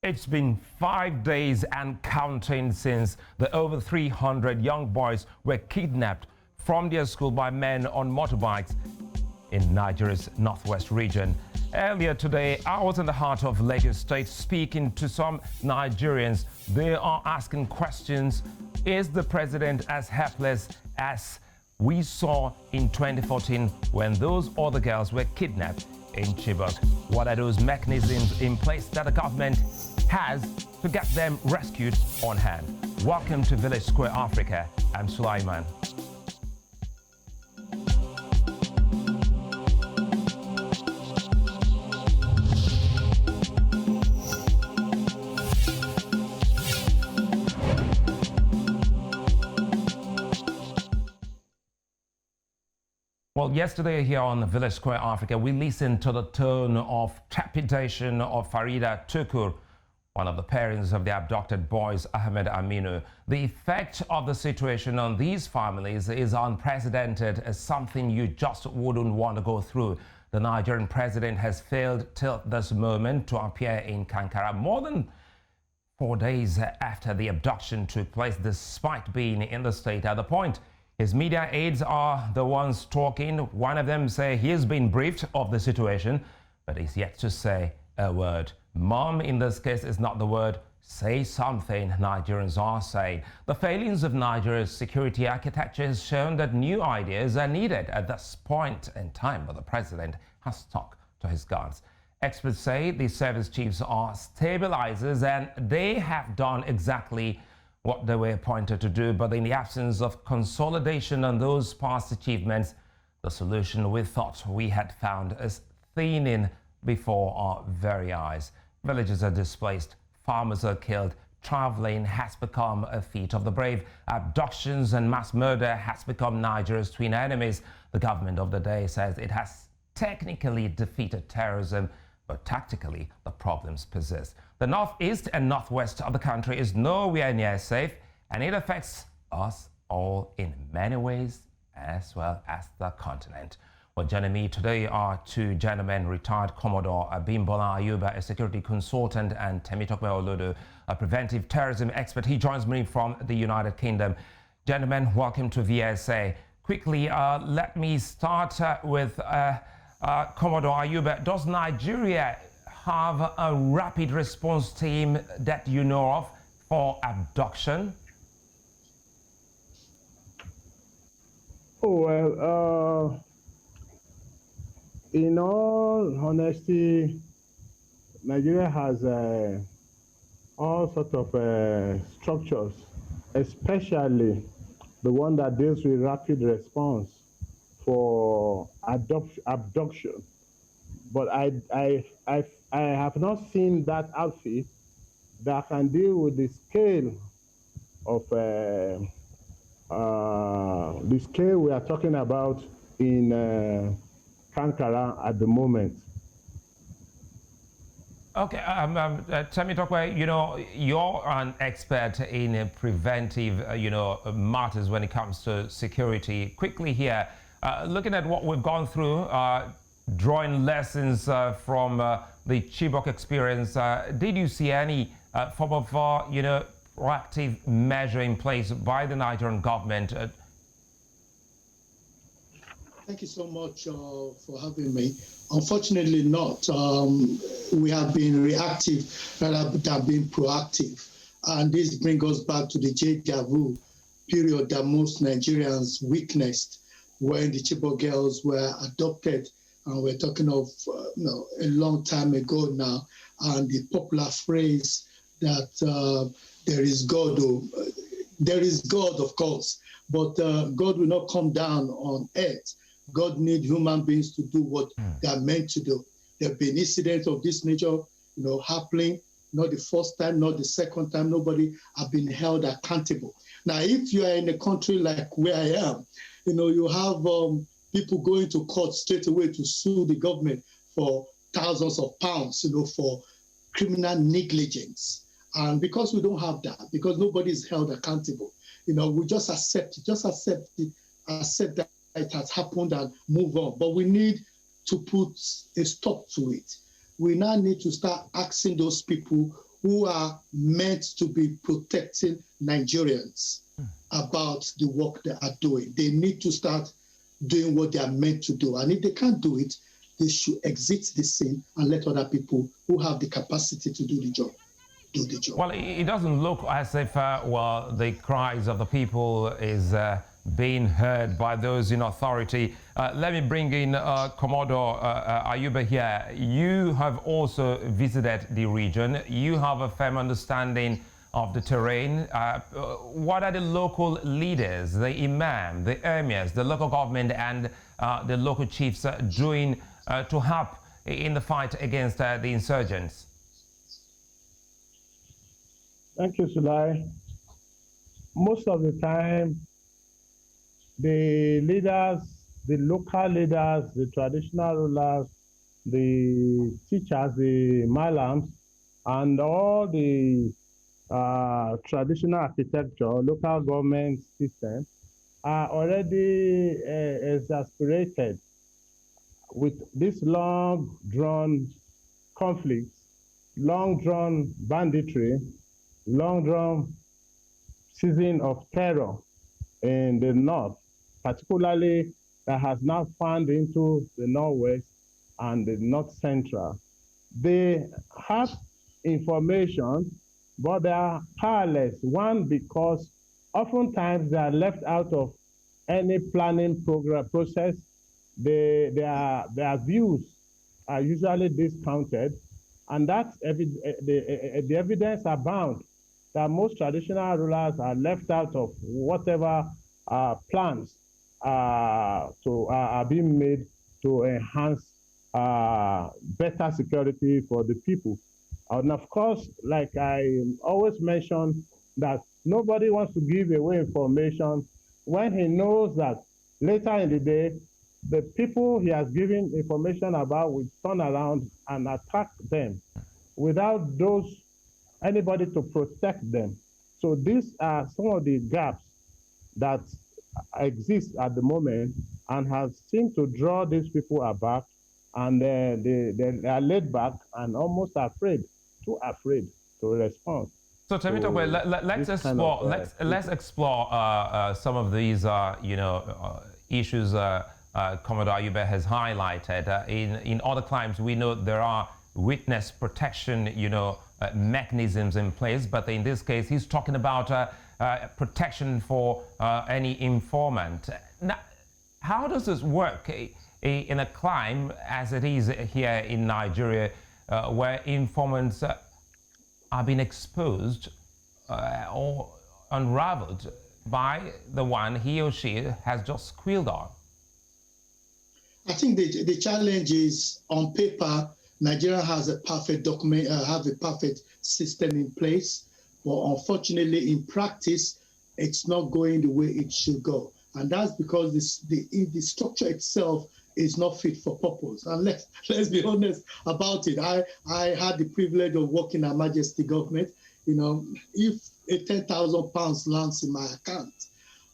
It's been 5 days and counting since the over 300 young boys were kidnapped from their school by men on motorbikes in Nigeria's northwest region. Earlier today, I was in the heart of Lagos State speaking to some Nigerians. They are asking questions. Is the president as helpless as we saw in 2014 when those other girls were kidnapped in Chibok? What are those mechanisms in place that the government has to get them rescued on hand? Welcome to Village Square Africa. I'm Sulaiman. Well, yesterday here on Village Square Africa, we listened to the tone of trepidation of Farida Tukur, one of the parents of the abducted boys, Ahmed Aminu. The effect of the situation on these families is unprecedented, as something you just wouldn't want to go through. The Nigerian president has failed till this moment to appear in Kankara more than 4 days after the abduction took place, despite being in the state at the point. His media aides are the ones talking. One of them say he has been briefed of the situation, but he's yet to say a word. Mom, in this case, is not the word. Say something, Nigerians are saying. The failings of Nigeria's security architecture has shown that new ideas are needed at this point in time, but the president has stuck to his guns. Experts say the service chiefs are stabilizers and they have done exactly what they were appointed to do, but in the absence of consolidation on those past achievements, the solution we thought we had found is thinning before our very eyes. Villages are displaced, farmers are killed, traveling has become a feat of the brave, abductions and mass murder has become Nigeria's twin enemies. The government of the day says it has technically defeated terrorism, but tactically the problems persist. The northeast and northwest of the country is nowhere near safe, and it affects us all in many ways, as well as the continent. Well, joining me today are two gentlemen: retired Commodore Abimbola Ayuba, a security consultant, and Temitope Olodo, a preventive terrorism expert. He joins me from the United Kingdom. Gentlemen, welcome to VSA. Quickly, let me start with Commodore Ayuba. Does Nigeria have a rapid response team that you know of for abduction? Oh, well, in all honesty, Nigeria has all sorts of structures, especially the one that deals with rapid response for abduction. But I have not seen that outfit that can deal with the scale of the scale we are talking about in Kankara at the moment. Okay, Temitope, you know, you're an expert in preventive, matters when it comes to security. Quickly here, looking at what we've gone through, drawing lessons from the Chibok experience, did you see any form of, proactive measure in place by the Nigerian government? Thank you so much for having me. Unfortunately not. We have been reactive rather than being proactive. And this brings us back to the deja vu period that most Nigerians witnessed when the Chibok girls were adopted. And we're talking of a long time ago now. And the popular phrase that there is God, there is God, of course, but God will not come down on earth. God needs human beings to do what they are meant to do. There have been incidents of this nature, happening, not the first time, not the second time. Nobody have been held accountable. Now, if you are in a country like where I am, you have people going to court straight away to sue the government for thousands of pounds, for criminal negligence. And because we don't have that, because nobody is held accountable, we just accept it, accept that it has happened and move on. But we need to put a stop to it. We now need to start asking those people who are meant to be protecting Nigerians about the work they are doing. They need to start doing what they are meant to do. And if they can't do it, they should exit the scene and let other people who have the capacity to do the job. Well, it doesn't look as if, well, the cries of the people is being heard by those in authority. Let me bring in Commodore Ayuba here. You have also visited the region. You have a firm understanding of the terrain. What are the local leaders, the imam, the emirs, the local government and the local chiefs doing to help in the fight against the insurgents? Thank you, Sulai. Most of the time, the leaders, the local leaders, the traditional rulers, the teachers, the malams, and all the traditional architecture, local government system are already exasperated with this long-drawn conflicts, long-drawn banditry, long-drawn season of terror in the north, particularly that has now fanned into the northwest and the north central. They have information, but they are powerless. One, because oftentimes they are left out of any planning process. Their views are usually discounted, and that's the evidence abound that most traditional rulers are left out of whatever plans are being made to enhance better security for the people. And of course, like I always mention, that nobody wants to give away information when he knows that later in the day, the people he has given information about will turn around and attack them without anybody to protect them. So these are some of the gaps that exist at the moment and have seemed to draw these people aback, and they are laid back and almost afraid, too afraid to respond. So Temitope, let's explore some of these issues Commodore Ayuba has highlighted. In other crimes, we know there are witness protection, mechanisms in place, but in this case, he's talking about protection for any informant. Now, how does this work in a crime as it is here in Nigeria, where informants are being exposed or unraveled by the one he or she has just squealed on? I think the challenge is, on paper, Nigeria has a perfect perfect system in place, but unfortunately, in practice, it's not going the way it should go, and that's because the structure itself is not fit for purpose. And let's be honest about it. I had the privilege of working at Majesty government. If a £10,000 lands in my account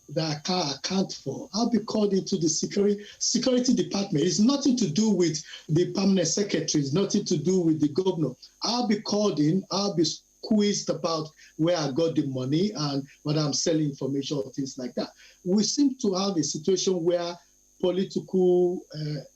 that I can't account for, I'll be called into the security department. It's nothing to do with the permanent secretary. It's nothing to do with the governor. I'll be called in. I'll be quizzed about where I got the money and whether I'm selling information or things like that. We seem to have a situation where political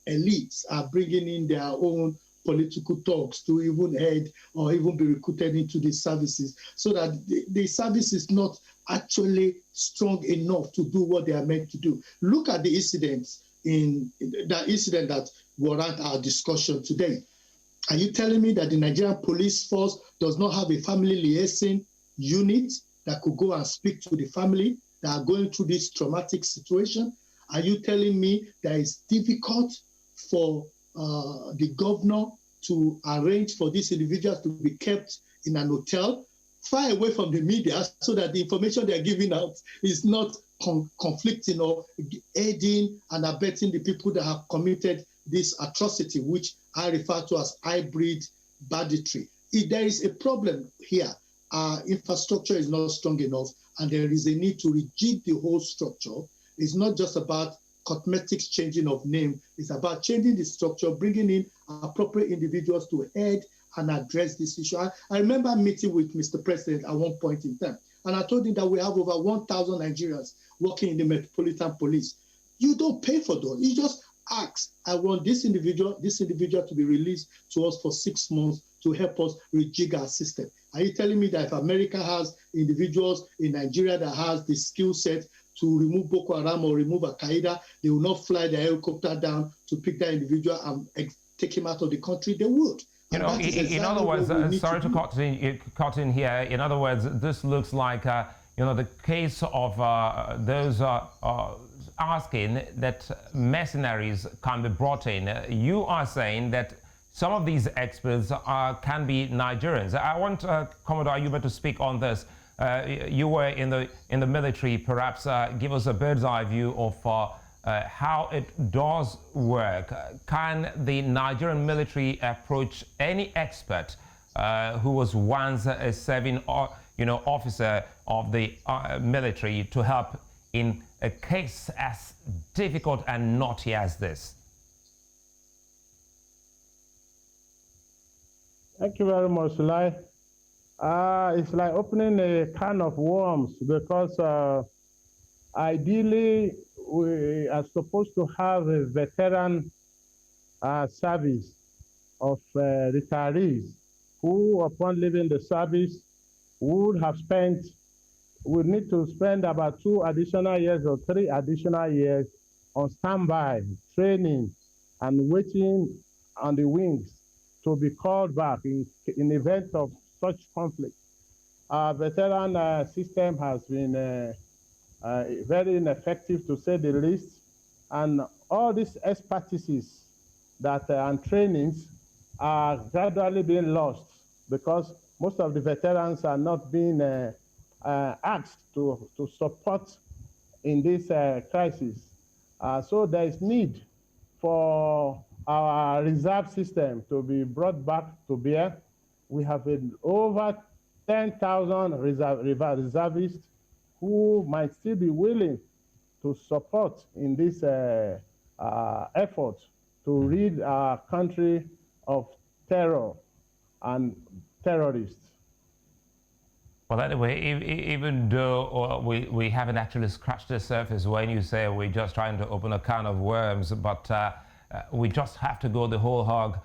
elites are bringing in their own political talks to even head or even be recruited into the services, so that the service is not actually strong enough to do what they are meant to do. Look at the incidents that warrant our discussion today. Are you telling me that the Nigerian police force does not have a family liaison unit that could go and speak to the family that are going through this traumatic situation? Are you telling me that it's difficult for the governor to arrange for these individuals to be kept in an hotel far away from the media, so that the information they're giving out is not conflicting or aiding and abetting the people that have committed this atrocity, which I refer to as hybrid banditry? If there is a problem here, our infrastructure is not strong enough, and there is a need to rejig the whole structure. It's not just about cosmetics changing of name. It's about changing the structure, bringing in appropriate individuals to head and address this issue. I remember meeting with Mr. President at one point in time, and I told him that we have over 1,000 Nigerians working in the Metropolitan Police. You don't pay for those. You just ask, I want this individual to be released to us for 6 months to help us rejig our system. Are you telling me that if America has individuals in Nigeria that has the skill set to remove Boko Haram or remove Al-Qaeda, they will not fly their helicopter down to pick that individual and take him out of the country? They would. You know, in other words, sorry to cut in here. In other words, this looks like, you know, the case of those asking that mercenaries can be brought in. You are saying that some of these experts can be Nigerians. I want Commodore Ayuba to speak on this. You were in the military. Perhaps give us a bird's eye view of how it does work. Can the Nigerian military approach any expert who was once a serving, officer of the military to help in a case as difficult and knotty as this? Thank you very much, Sulai. It's like opening a can of worms, because ideally we are supposed to have a veteran service of retirees who, upon leaving the service, would need to spend about 2 additional years or 3 additional years on standby, training, and waiting on the wings to be called back in event of such conflict. Our veteran system has been very ineffective, to say the least, and all these expertises and trainings are gradually being lost because most of the veterans are not being asked to support in this crisis. So there is need for our reserve system to be brought back to bear. We have over 10,000 reservists who might still be willing to support in this effort to rid our country of terror and terrorists. Well, anyway, even though we haven't actually scratched the surface when you say we're just trying to open a can of worms, but we just have to go the whole hog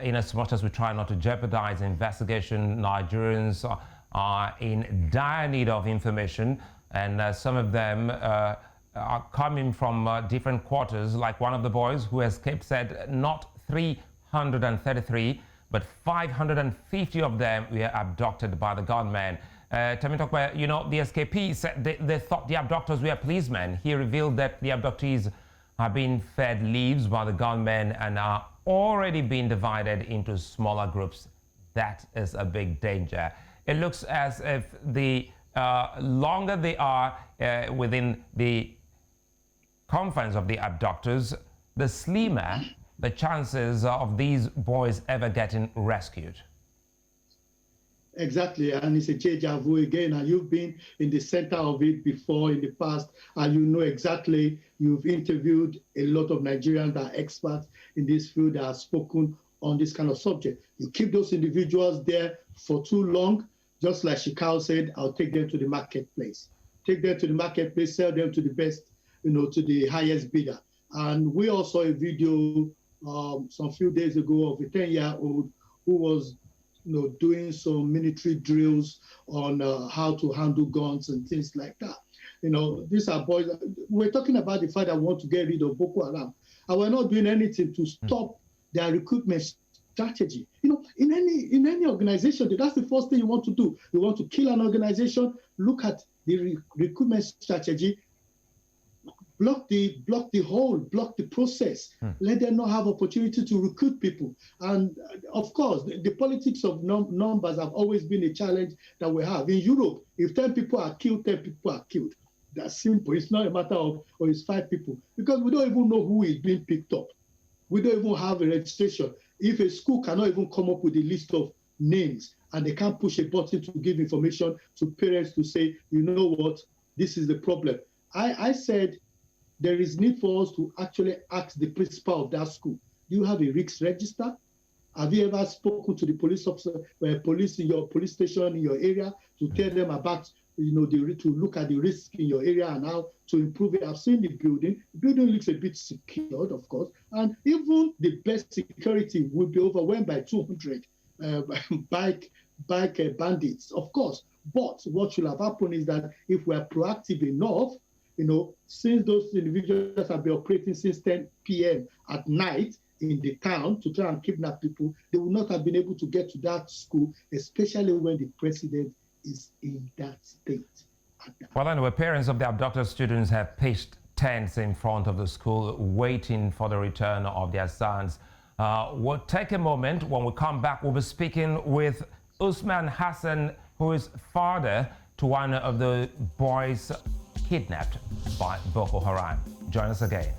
in as much as we try not to jeopardize investigation. Nigerians are in dire need of information, and some of them are coming from different quarters. Like one of the boys who escaped said not 333, but 550 of them were abducted by the gunmen. Temitope, you know, the escapees said they thought the abductors were policemen. He revealed that the abductees are being fed leaves by the gunmen and are already being divided into smaller groups. That is a big danger. It looks as if the longer they are within the confines of the abductors, the slimmer the chances of these boys ever getting rescued. Exactly, and it's a deja vu again, and you've been in the center of it before in the past, and you know exactly. You've interviewed a lot of Nigerians that are experts in this field that have spoken on this kind of subject. You keep those individuals there for too long, just like Shikau said, I'll take them to the marketplace. Take them to the marketplace, sell them to the best, to the highest bidder. And we also saw a video some few days ago of a 10-year-old who was doing some military drills on how to handle guns and things like that. These are boys. We're talking about the fact that we want to get rid of Boko Haram, and we're not doing anything to stop their recruitment strategy. In any organization, that's the first thing you want to do. You want to kill an organization, look at the recruitment strategy, block the hole, block the process, let them not have opportunity to recruit people. And of course, the politics of numbers have always been a challenge that we have. In Europe, if 10 people are killed, 10 people are killed. That's simple. It's not a matter of, it's 5 people, because we don't even know who is being picked up. We don't even have a registration. If a school cannot even come up with a list of names and they can't push a button to give information to parents to say, you know what, this is the problem. I said, there is need for us to actually ask the principal of that school, do you have a risk register? Have you ever spoken to the police officer, police in your police station in your area to tell them about, to look at the risk in your area and how to improve it? I've seen the building. The building looks a bit secured, of course, and even the best security will be overwhelmed by 200 bike bandits, of course. But what should have happened is that if we are proactive enough, since those individuals have been operating since 10 p.m. at night in the town to try and kidnap people, they would not have been able to get to that school, especially when the president is in that state. Well, anyway, parents of the abducted students have pitched tents in front of the school waiting for the return of their sons. We'll take a moment. When we come back, we'll be speaking with Usman Hassan, who is father to one of the boys kidnapped by Boko Haram. Join us again.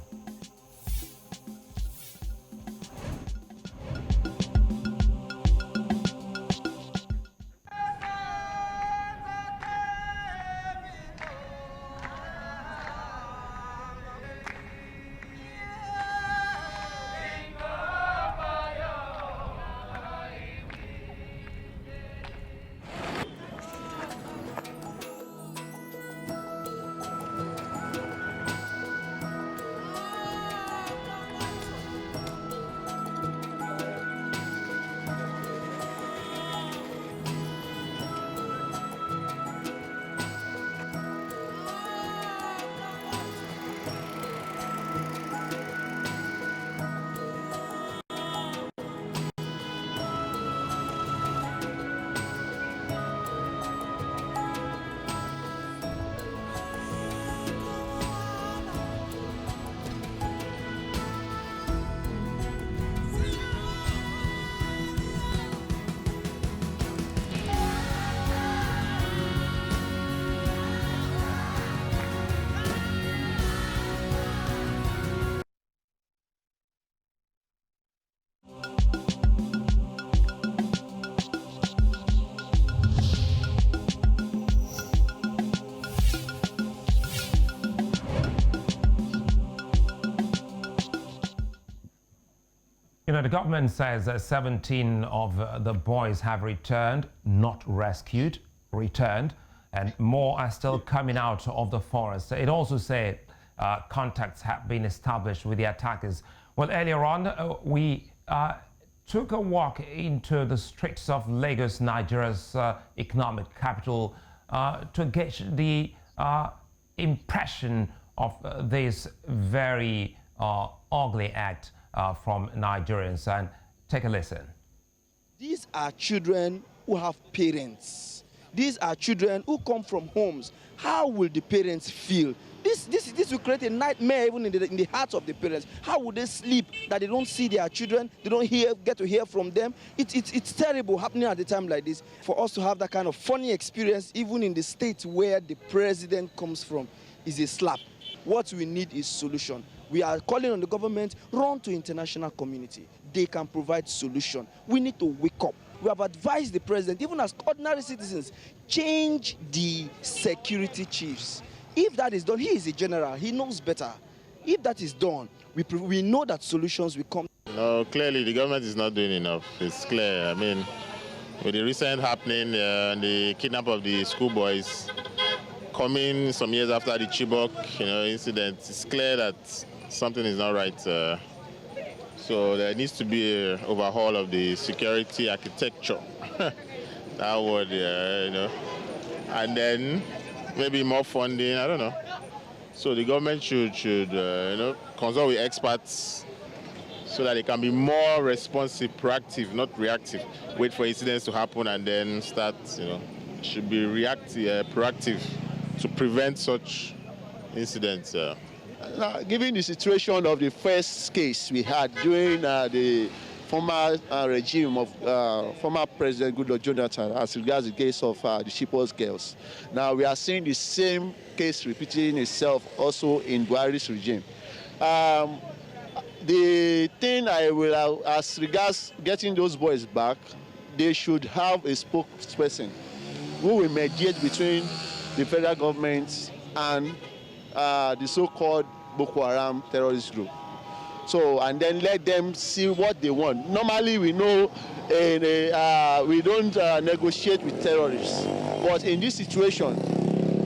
The government says 17 of the boys have returned, not rescued, returned, and more are still coming out of the forest. It also said contacts have been established with the attackers. Well, earlier on, we took a walk into the streets of Lagos, Nigeria's economic capital, to get the impression of this very ugly act from Nigerians, and take a listen. These are children who have parents. These are children who come from homes. How will the parents feel? This will create a nightmare even in the hearts of the parents. How would they sleep that they don't see their children, they don't get to hear from them? It's terrible happening at a time like this. For us to have that kind of funny experience, even in the state where the president comes from, is a slap. What we need is solution. We are calling on the government, run to international community. They can provide solution. We need to wake up. We have advised the president, even as ordinary citizens, change the security chiefs. If that is done, he is a general, he knows better. If that is done, we know that solutions will come. No, clearly the government is not doing enough. It's clear. I mean, with the recent happening, the kidnap of the schoolboys, coming some years after the Chibok incident, it's clear that something is not right. So there needs to be an overhaul of the security architecture. That word, and then maybe more funding. I don't know. So the government should consult with experts so that they can be more responsive, proactive, not reactive. Wait for incidents to happen and then start. Should be reactive, proactive to prevent such incidents. Given the situation of the first case we had during the former regime of former President Goodluck Jonathan, as regards the case of the Chibok girls, now we are seeing the same case repeating itself also in Buhari's regime. The thing I will, as regards getting those boys back, they should have a spokesperson who will mediate between the federal government and the so-called Boko Haram terrorist group. So, and then let them see what they want. Normally, we know we don't negotiate with terrorists. But in this situation,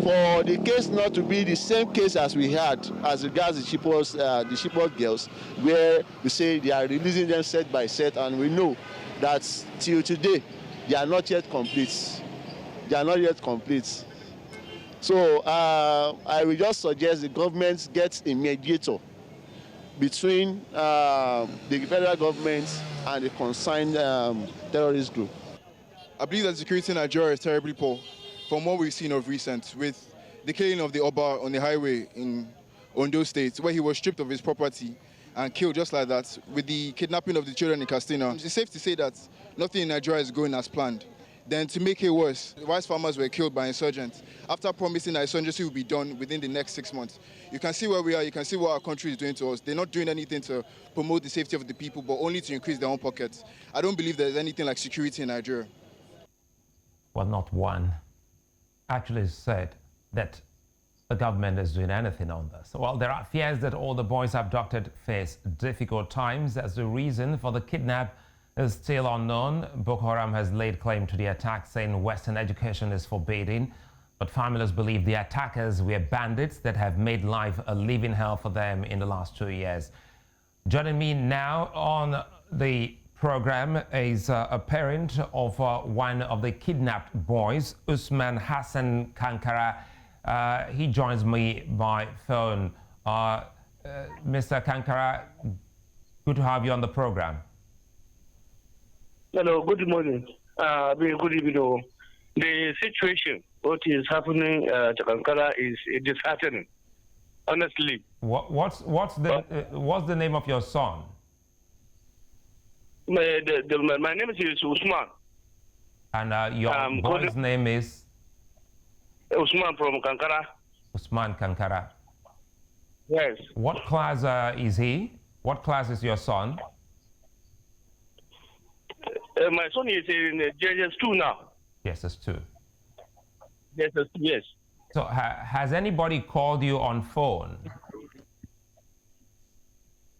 for the case not to be the same case as we had as regards the Chibok girls, where we say they are releasing them set by set, and we know that till today, they are not yet complete. They are not yet complete. So I will just suggest the government gets a mediator between the federal government and the concerned terrorist group. I believe that security in Nigeria is terribly poor from what we've seen of recent, with the killing of the Oba on the highway in Ondo State, where he was stripped of his property and killed just like that, with the kidnapping of the children in Castina. It's safe to say that nothing in Nigeria is going as planned. Then to make it worse, rice farmers were killed by insurgents after promising that insurgency will be done within the next 6 months. You can see where we are, you can see what our country is doing to us. They're not doing anything to promote the safety of the people, but only to increase their own pockets. I don't believe there's anything like security in Nigeria. Well, not one actually said that the government is doing anything on this. Well, there are fears that all the boys abducted face difficult times as the reason for the kidnap is still unknown. Boko Haram has laid claim to the attack, saying Western education is forbidden. But families believe the attackers were bandits that have made life a living hell for them in the last 2 years. Joining me now on the program is a parent of one of the kidnapped boys, Usman Hassan Kankara. He joins me by phone. Mr. Kankara, good to have you on the program. Hello, good morning. Good evening. The situation, what is happening to Kankara is disheartening, honestly. What's the name of your son? My name is Usman. And your boy's name is? Usman from Kankara. Usman Kankara. Yes. What class is he? What class is your son? My son is in JS2 now. JS2. Yes. So has anybody called you on phone?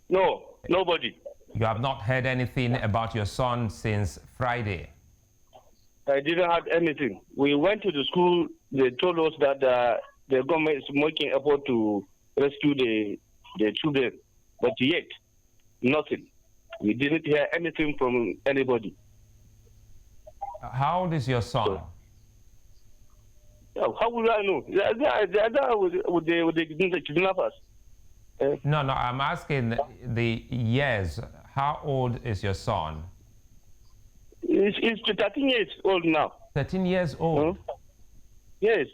No, nobody. You have not heard anything about your son since Friday? I didn't have anything. We went to the school. They told us that the government is making effort to rescue the children, but yet nothing. We didn't hear anything from anybody. How old is your son? How would I know? They are with the kidnappers. No, I'm asking the years. How old is your son? He's 13 years old now. 13 years old? Yes.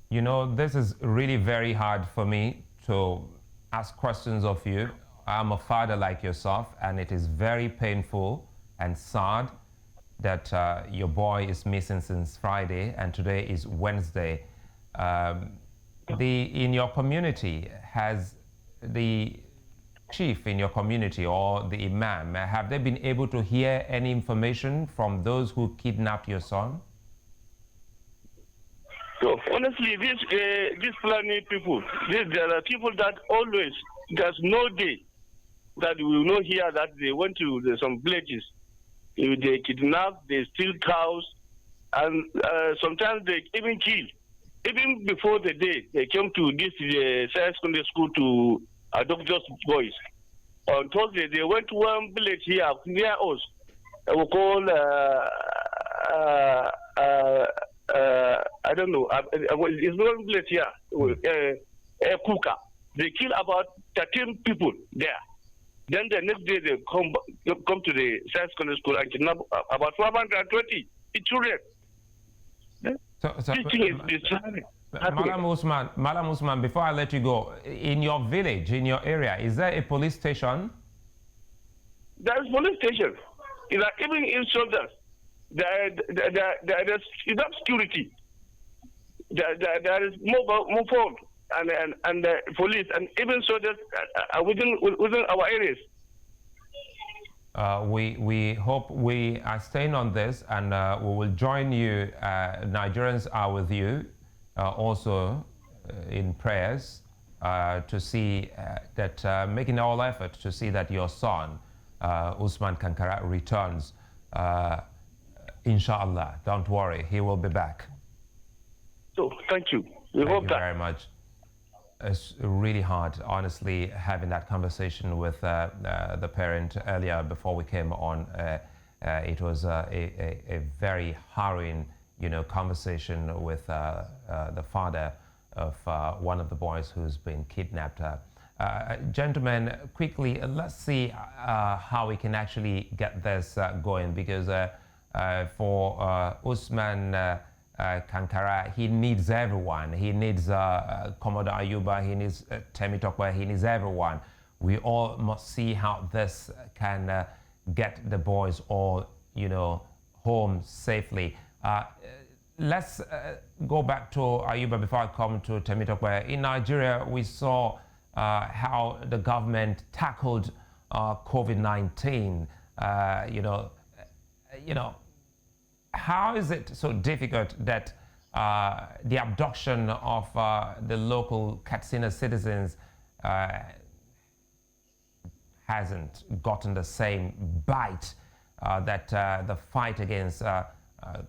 You know, this is really very hard for me to ask questions of you. I'm a father like yourself, and it is very painful and sad that your boy is missing since Friday, and today is Wednesday. In your community, has the chief in your community or the imam, have they been able to hear any information from those who kidnapped your son? So honestly, these Fulani people, there are people that always, there's no day that we will not hear that they went to some villages. They kidnap, they steal cows, and sometimes they even kill. Even before the day they came to this secondary school to adopt those boys. On Thursday, they went to one village here near us. We call, I don't know, it's one village here, Kuka. They kill about 13 people there. Then the next day they come to the secondary school and kidnap about 520 children. Madam Usman, before I let you go, in your village, in your area, is there a police station? There is police station. Even in soldiers, there is enough security. There is mobile phone and police and even soldiers within our areas. We hope we are staying on this, and we will join you. Nigerians are with you also in prayers to see that, making all effort to see that your son, Usman Kankara, returns. Inshallah, don't worry, he will be back. So, thank you. Thank you very much. It's really hard, honestly, having that conversation with the parent earlier before we came on. It was a very harrowing, conversation with the father of one of the boys who's been kidnapped. Gentlemen, quickly, let's see how we can actually get this going, because for Usman Kankara, he needs everyone. He needs Commodore Ayuba, he needs Temitope, he needs everyone. We all must see how this can get the boys all, home safely. Let's go back to Ayuba before I come to Temitope. In Nigeria, we saw how the government tackled COVID-19. How is it so difficult that the abduction of the local Katsina citizens hasn't gotten the same bite that the fight against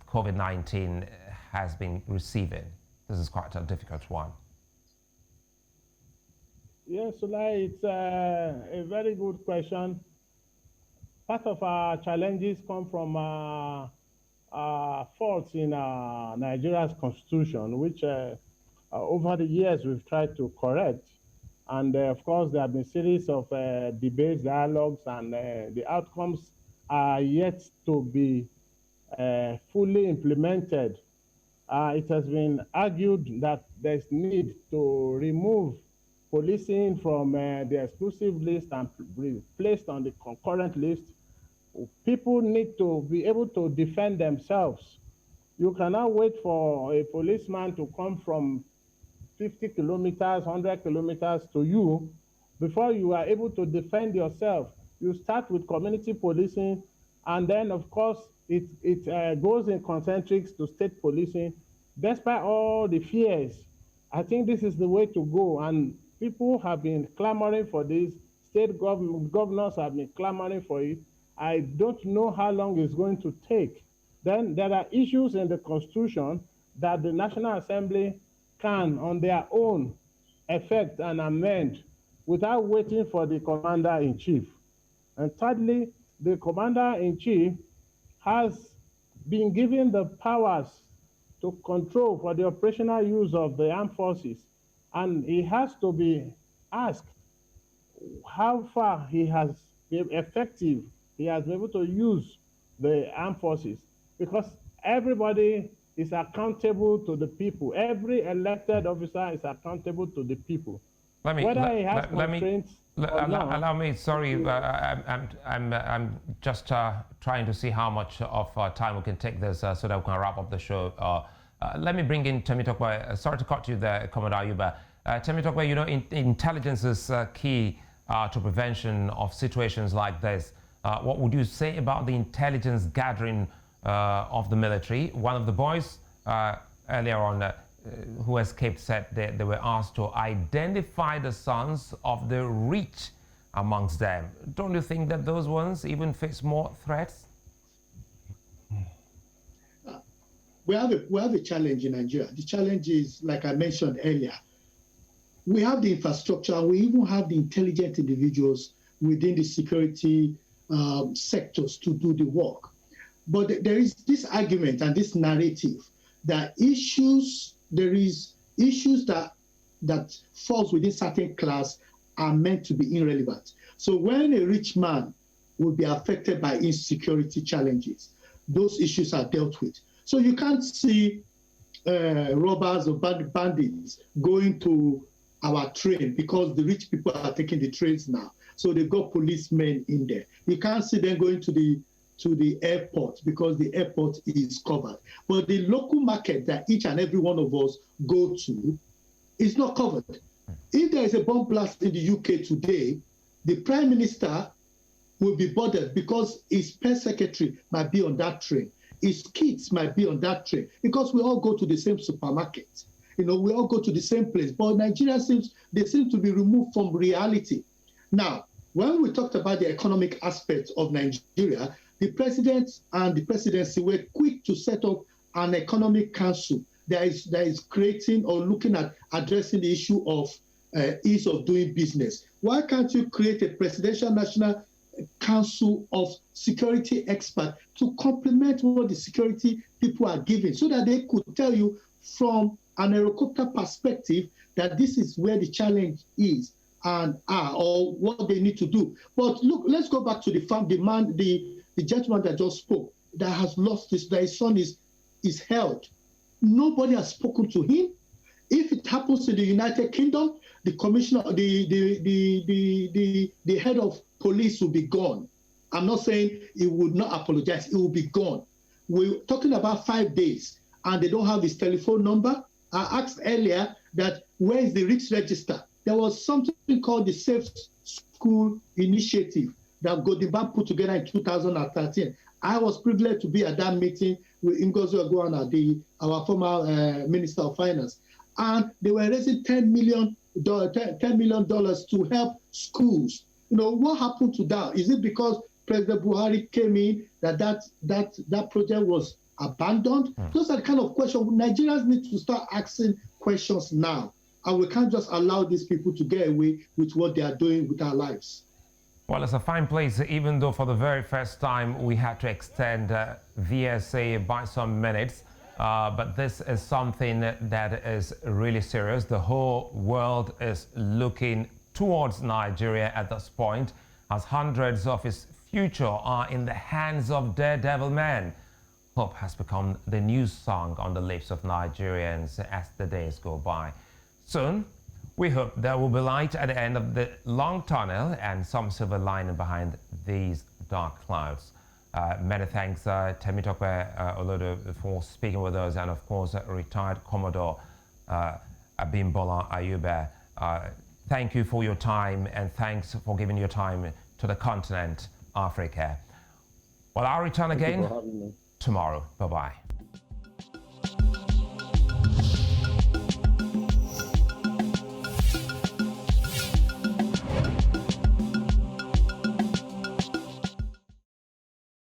COVID-19 has been receiving? This is quite a difficult one. Yes, Sulai, it's a very good question. Part of our challenges come from faults in Nigeria's constitution, which over the years we've tried to correct. And of course, there have been a series of debates, dialogues, and the outcomes are yet to be fully implemented. It has been argued that there's need to remove policing from the exclusive list and be placed on the concurrent list. People need to be able to defend themselves. You cannot wait for a policeman to come from 50 kilometers, 100 kilometers to you before you are able to defend yourself. You start with community policing, and then, of course, it goes in concentrics to state policing. Despite all the fears, I think this is the way to go, and people have been clamoring for this. State governors have been clamoring for it. I don't know how long it's going to take. Then there are issues in the Constitution that the National Assembly can, on their own, effect and amend without waiting for the Commander-in-Chief. And thirdly, the Commander-in-Chief has been given the powers to control for the operational use of the armed forces, and he has to be asked how far he has been effective, he has been able to use the armed forces, because everybody is accountable to the people. Every elected officer is accountable to the people. Allow me, sorry, I'm just trying to see how much of time we can take this so that we can wrap up the show. Let me bring in Temitope. Sorry to cut you there, Commodore Ayuba. Temitope, intelligence is key to prevention of situations like this. What would you say about the intelligence gathering of the military? One of the boys earlier on who escaped said they were asked to identify the sons of the rich amongst them. Don't you think that those ones even face more threats? We have a challenge in Nigeria. The challenge is, like I mentioned earlier, we have the infrastructure, and we even have the intelligent individuals within the security sectors to do the work. But there is this argument and this narrative that there is issues that falls within certain class are meant to be irrelevant. So when a rich man will be affected by insecurity challenges, those issues are dealt with. So you can't see robbers or bandits going to our train because the rich people are taking the trains now. So they've got policemen in there. You can't see them going to the airport because the airport is covered. But the local market that each and every one of us go to is not covered. If there is a bomb blast in the UK today, the Prime Minister will be bothered because his press secretary might be on that train. His kids might be on that train because we all go to the same supermarket. we all go to the same place. But Nigeria seem to be removed from reality. Now, when we talked about the economic aspect of Nigeria, the president and the presidency were quick to set up an economic council that is creating or looking at addressing the issue of ease of doing business. Why can't you create a presidential national council of security experts to complement what the security people are giving, so that they could tell you from an helicopter perspective that this is where the challenge is and or what they need to do. But look, let's go back to the gentleman that just spoke, that has lost that his son is held. Nobody has spoken to him. If it happens in the United Kingdom, the commissioner, the head of police will be gone. I'm not saying he would not apologize. He will be gone. We're talking about 5 days, and they don't have his telephone number. I asked earlier that where is the risk register? There was something called the Safe School Initiative that Godimba put together in 2013. I was privileged to be at that meeting with Ngozi Ogwuana, our former Minister of Finance. And they were raising $10 million to help schools. What happened to that? Is it because President Buhari came in that project was abandoned? Those are the kind of questions. Nigerians need to start asking questions now. And we can't just allow these people to get away with what they are doing with our lives. Well, it's a fine place, even though for the very first time we had to extend VSA by some minutes. But this is something that is really serious. The whole world is looking towards Nigeria at this point, as hundreds of its future are in the hands of daredevil men. Hope has become the new song on the lips of Nigerians as the days go by. Soon, we hope there will be light at the end of the long tunnel and some silver lining behind these dark clouds. Many thanks, Temitope Olodo, for speaking with us, and of course, retired Commodore Abimbola Ayuba. Thank you for your time, and thanks for giving your time to the continent, Africa. Well, I'll return again tomorrow. Bye-bye.